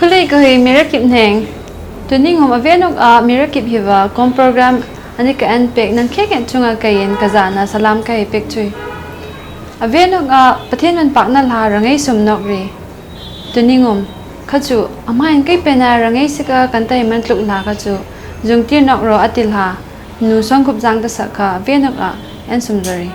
Kali ko hi mira kip neng. Tuning hom avenok a mira kip hiwa kom program ani ka anpek nan kheken chunga kayen kazana salam ka ipek chui. Avenok a pathen man pakna la rangai sumnok ri. Tuning hom khachu amain kai pena rangai sika kantai man tluk la khachu jungtir nok ro atil ha nu songkhup jang ta sakha avenok a en sumdari.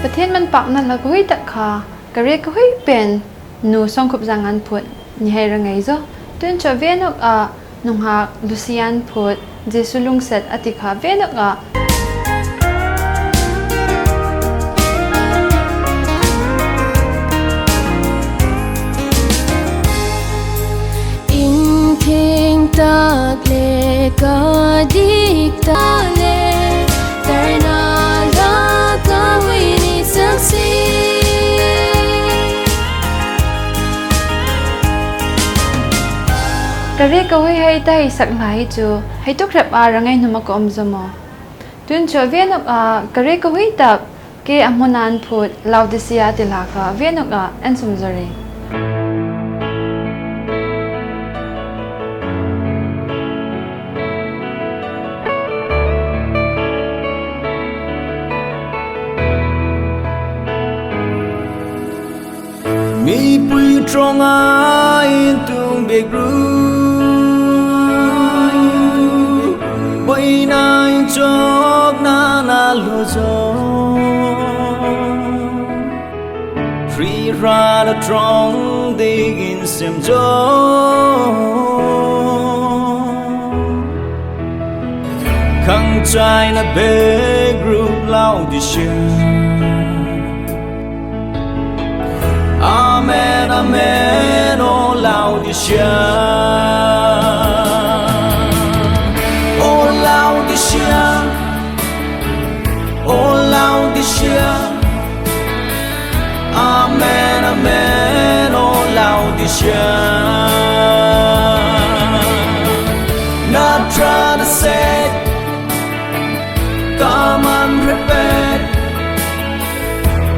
ประเทศมันปักนั่นละก็ให้ตักค่ะก็เรียกก็ให้เป็นหนูส่งขบจังงันพูดนี่ให้ระไงจ้ะตุนจะเวนกนงหักลูซิอันพูดเจสุลุงเสร็จอติค่ะเวนกtak le ka dik ta le tarna la ka wini saksiกะเรียกก็ให้ได้สักหลายจูให้ทุกรับอะไรไงหนูมาก็อมจมอตุนจะเวียนกะเรียกก็ให้ตับเกอมนานพูดลาวดิเซียติลากะเวียนอันสมจรีมีปุยตรงไอตุงเบกรูบอยนายจอกนานาโลจอฟรีราละตรองได้ยินเสียงจอข้างใจนะเบกรูเล่าดิเชียAmen, amen, oh Laodicea, oh Laodicea, oh Laodicea, amen, amen, oh Laodicea. Not trying to say, come and repeat.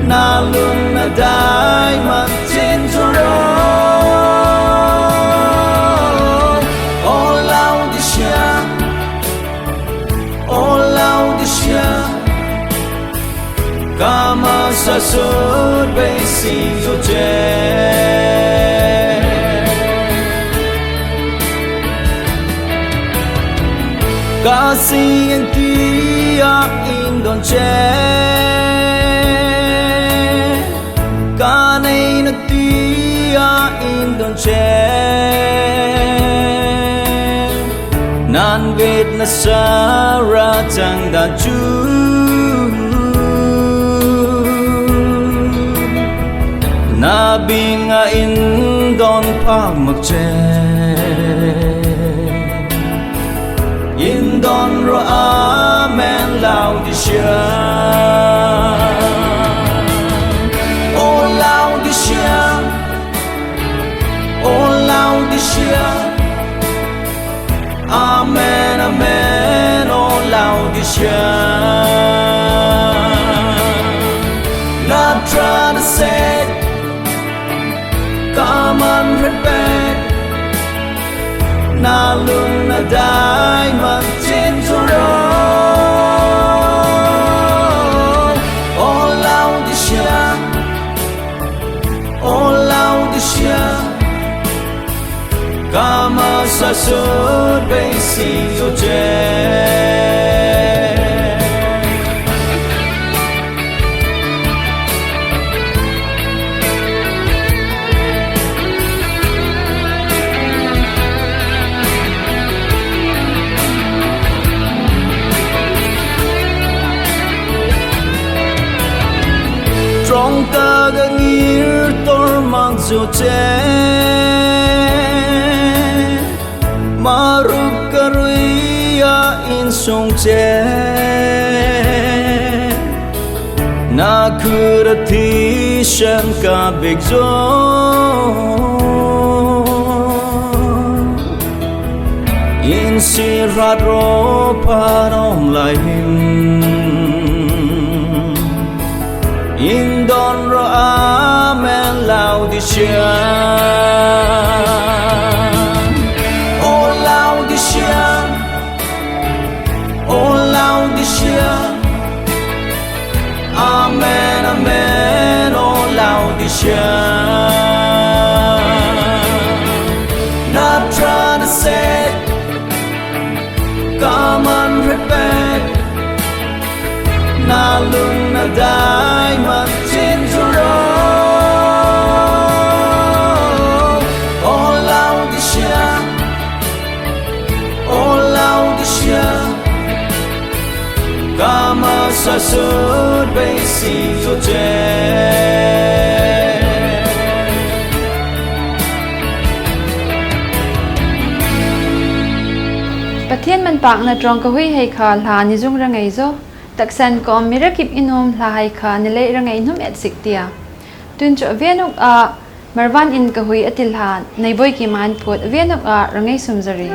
Na lung na dai man trên cho đó oh Laodicea oh Laodicea kama sa sud bay si yo che kasi ang tiyak indon che Kanay nagtiya indon che Nanbit na sara tang da chu Nabing nga indon pag magche Indon ro amen Laodicea Oh Laodicea, oh Laodicea, amen, amen, oh Laodicea. Not trying to say, come and repeat. Na lung na dai man trên cho đó. Oh Laodicea. Oh Laodicea, kama sa sud bay si yo che. Trong ta ga ngir tor mang zo che maruk karuya in song che na kurati shem ka big zo in sirat ro parom lai him Indon ro amen Laodicea Oh Laodicea Oh Laodicea Amen, amen, oh Laodicea Not trying to say come and repeat Na lung na dai man suốt bay xì rồiประเทศมันปากนะตรองก็หุยให้ขาลานิจุงระไงโซตักเซนก็มีรักิบอินอมลาให้ขาในเละระไงนุ่มเอ็ดสิกเตียตุนจะเวียนอกมารวันอินก็หุยอติลาในบอยกิมานพูดเวียนอกระไงสุมจรี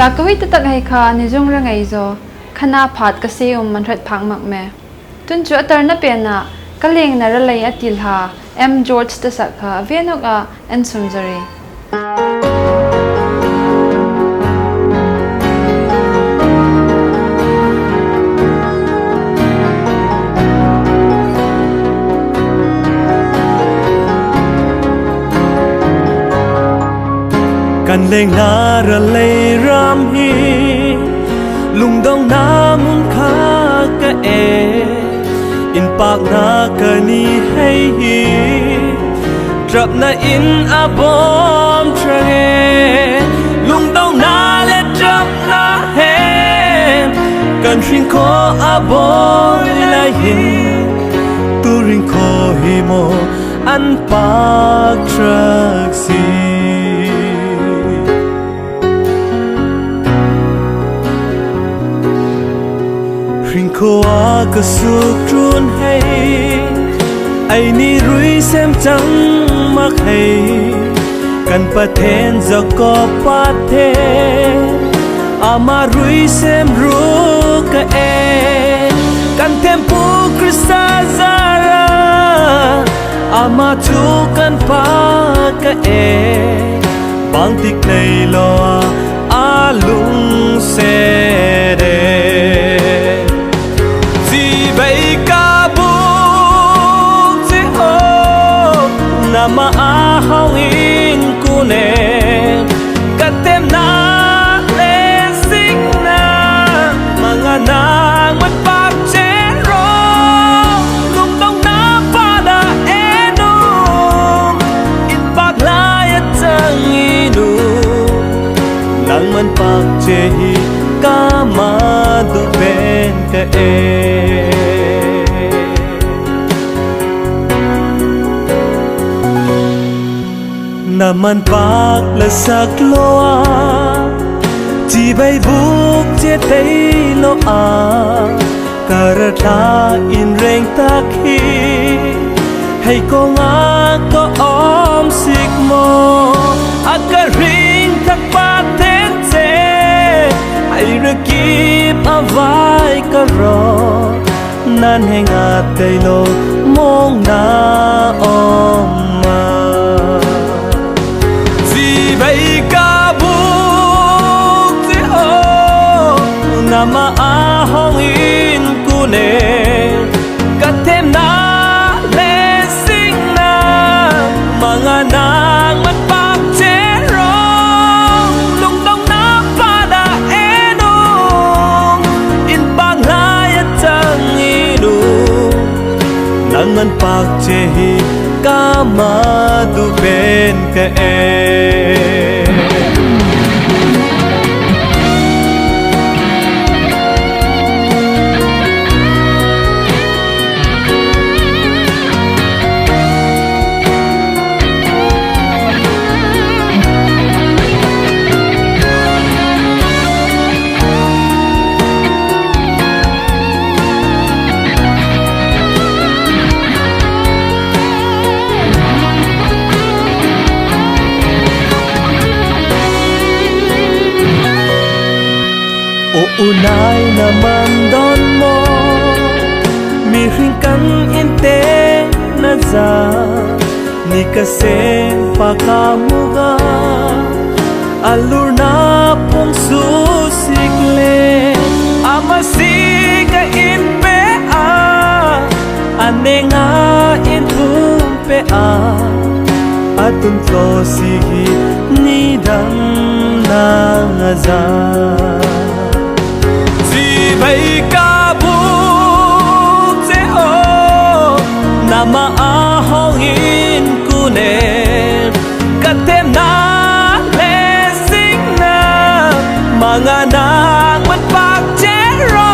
หลักก็วิตตักให้ข้าในจงเรื่องไงโซขณะผัดกษมันรัดพังมักแม่ตุนจัวเตอร์นับเป็นน่ะก็เลี้ยงน่ะระเลยอติลหาจอร์จตสักค่ะเวียนอกเอ็นซุมจารีกันเลงนาระเลยรำฮีลุงดองน้ำมุนคากะเออินปากนากะนีให้ฮีตรับนาอินอาบอมทรเงลุงดองนาและตรับนาเฮกันชิงโคอาบอมลายหินตูริงโคฮิโมอันปากทรักซีริงโค khoa cơ suk trun hay ai ni rui xem chẳng mắc hay kan pathen za ko pathe ama rui xem ru ka e kan tempo krista zara ama chu kan pa ka e bang tik nei lo a lung se de si bai ka bu se ho nama a hong in ku ne ka tem na le sing na mga nang mat pak che ro lung dong na pa da e no in pak la ya chang i nu nang man pak che hi ka ma du ben ka e naman pak la sak loa chi bai buk che tei lo a karatha in reng tak hi hay ko nga ko om sik mo akaring tak pa ten che ai ra kip a vai ka ro nan henga tei lo mong na om ma bai ka buk te ho nama a hong in ku ne ka tem na le sing na mga nang mat pak che ro lung dong na pa da e no in bang la ya chang i nu nang man pak che hi ka ma du ben ka e unay naman don mo mi ring kan inte na za ni kaseng pakamuga alur na pong susikle amasiga in pe a anenga in pe a atun tlo sigi ni dam na za bai ka buk se ho nama a hong in ku ne ka tem na le sing na mga nang mat pak che ro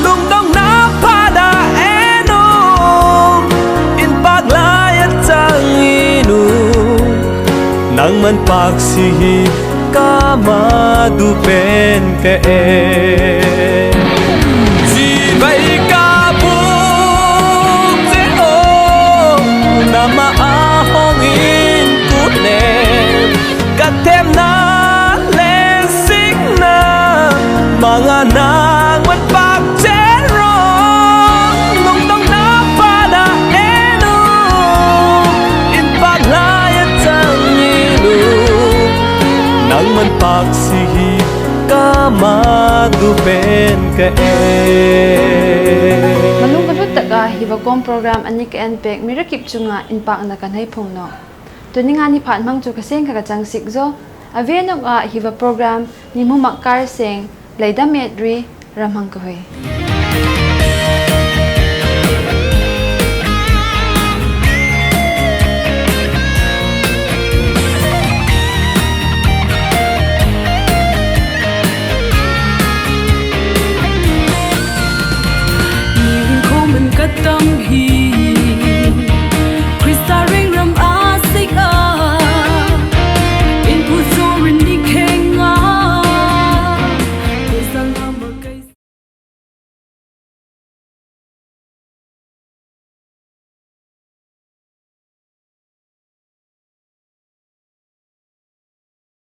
lung dong na pa da e no in pak la ya chang i nu nang man pak si hi ka ma du pen ka e si bai ka buk se ho nama a hong in ku ne ka tem na le sing na mga nang mat pak che ro lung dong na pa da e no in pak la ya chang i nu nang man pak si hi ka ma du ben ka e Manung kanut taga hiwa kom program ani ka npek mirakip chunga in pak na kan hai phung no tuninga ni phan mang chu ka seng ka chang sik zo avenok a hiwa program ni mu makar seng leida medri ramhang ka hoi